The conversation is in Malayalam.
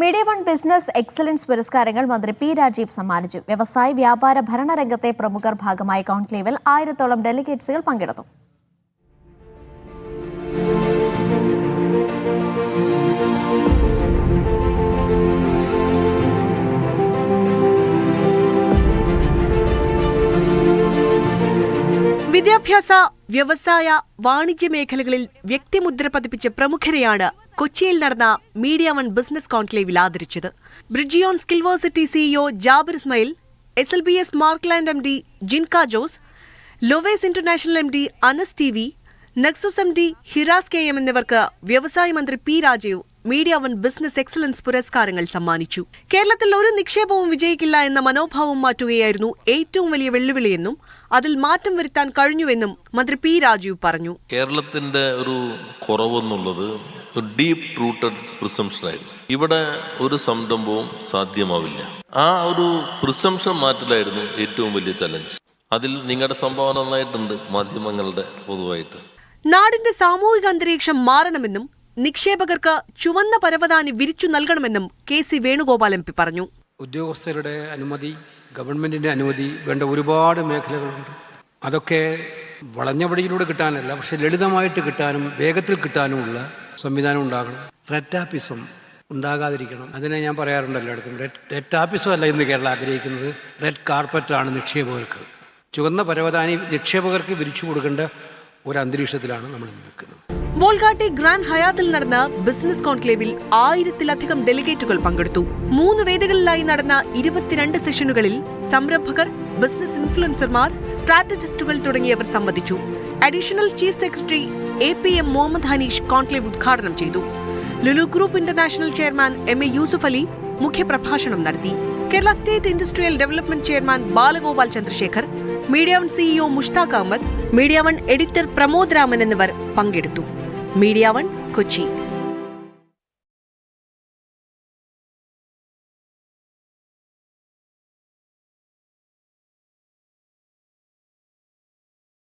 മീഡിയ വൺ ബിസിനസ് എക്സലൻസ് പുരസ്കാരങ്ങൾ മന്ത്രി പി രാജീവ് സമ്മാനിച്ചു. വ്യവസായ വ്യാപാര ഭരണരംഗത്തെ പ്രമുഖർ ഭാഗമായ കോൺക്ലേവിൽ 1000-ഓളം ഡെലിഗേറ്റ്സുകൾ പങ്കെടുത്തു. വിദ്യാഭ്യാസ, വ്യവസായ, വാണിജ്യ മേഖലകളിൽ വ്യക്തിമുദ്ര പതിപ്പിച്ച പ്രമുഖരെയാണ് കൊച്ചിയിൽ നടന്ന മീഡിയ വൺ ബിസിനസ് കോൺക്ലേവിൽ ആദരിച്ചത്. Bridgeon Skillversity CEO Jabir Ismail, SLBS Markland MD Jinka Jose, Lowes International MD Anas TV, Nexus MD Hiras KM എന്നിവർക്ക് വ്യവസായ മന്ത്രി P Rajeev media one business excellence പുരസ്കാരങ്ങൾ സമ്മാനിച്ചു. കേരളത്തിൽ ഒരു നിക്ഷേപവും വിജയിക്കില്ല എന്ന മനോഭാവം മാറ്റുകയായിരുന്നു ഏറ്റവും വലിയ വെല്ലുവിളിയെന്നും അതിൽ മാറ്റം വരുത്താൻ കഴിഞ്ഞുവെന്നും മന്ത്രി പി രാജീവ് പറഞ്ഞു. കേരളത്തിന്റെ ഒരു കുറവെന്നുള്ളത് ഒരു ഡീപ്പ് റൂട്ടഡ് പ്രിസംഷനായിരുന്നു. ഇവിടെ ഒരു സംരംഭവും സാധ്യമാവില്ല. ആ ഒരു പ്രിസംഷൻ മാറ്റലായിരുന്നു ഏറ്റവും വലിയ ചലഞ്ച്. അതിൽ നിങ്ങളുടെ സംഭാവന നന്നായിട്ടുണ്ട്, മാധ്യമങ്ങളുടെ പൊതുവായിട്ട്. നാടിന്റെ സാമൂഹിക അന്തരീക്ഷം മാറണമെന്നും നിക്ഷേപകർക്ക് ചുവന്ന പരവതാനി വിരിച്ചു നൽകണമെന്നും KC വേണുഗോപാൽ MP പറഞ്ഞു. ഉദ്യോഗസ്ഥരുടെ അനുമതി, ഗവൺമെന്റിന്റെ അനുമതി വേണ്ട ഒരുപാട് മേഖലകളുണ്ട്. അതൊക്കെ വളഞ്ഞ വഴിയിലൂടെ കിട്ടാനല്ല, പക്ഷെ ലളിതമായിട്ട് കിട്ടാനും വേഗത്തിൽ കിട്ടാനുമുള്ള സംവിധാനം ഉണ്ടാകണം. റെഡ് ടാപ്പിസം ഉണ്ടാകാതിരിക്കണം. അതിനെ ഞാൻ പറയാറുണ്ട് എല്ലായിടത്തും. റെഡ് ടാപ്പിസം അല്ല ഇന്ന് കേരളം ആഗ്രഹിക്കുന്നത്, റെഡ് കാർപ്പറ്റാണ് നിക്ഷേപകർക്ക്. ചുവന്ന പരവതാനി നിക്ഷേപകർക്ക് വിരിച്ചു കൊടുക്കേണ്ട ഒരു അന്തരീക്ഷത്തിലാണ് നമ്മൾ നിൽക്കുന്നത്. ബോൾഗാട്ടി ഗ്രാൻഡ് ഹയാത്തിൽ നടന്ന ബിസിനസ് കോൺക്ലേവിൽ 1000-ലധികം ഡെലിഗേറ്റുകൾ പങ്കെടുത്തു. 3 വേദികളിലായി നടന്ന 22 സെഷനുകളിൽ സംരംഭകർ, ബിസിനസ് ഇൻഫ്ലുവൻസർമാർ, സ്ട്രാറ്റജിസ്റ്റുകൾ തുടങ്ങിയവർ സംബന്ധിച്ചു. Additional chief secretary APM Muhammad Hanish conclave ഉദ്ഘാടനം ചെയ്തു. Lulu group international chairman MA Yusuf Ali മുഖ്യപ്രഭാഷണം നടത്തി. Kerala state industrial development chairman Balagopal Chandrasekhar, media one CEO Mushtaq Ahmed, media one editor Pramod Raman എന്നിവർ പങ്കെടുത്തു. Media one, Kochi.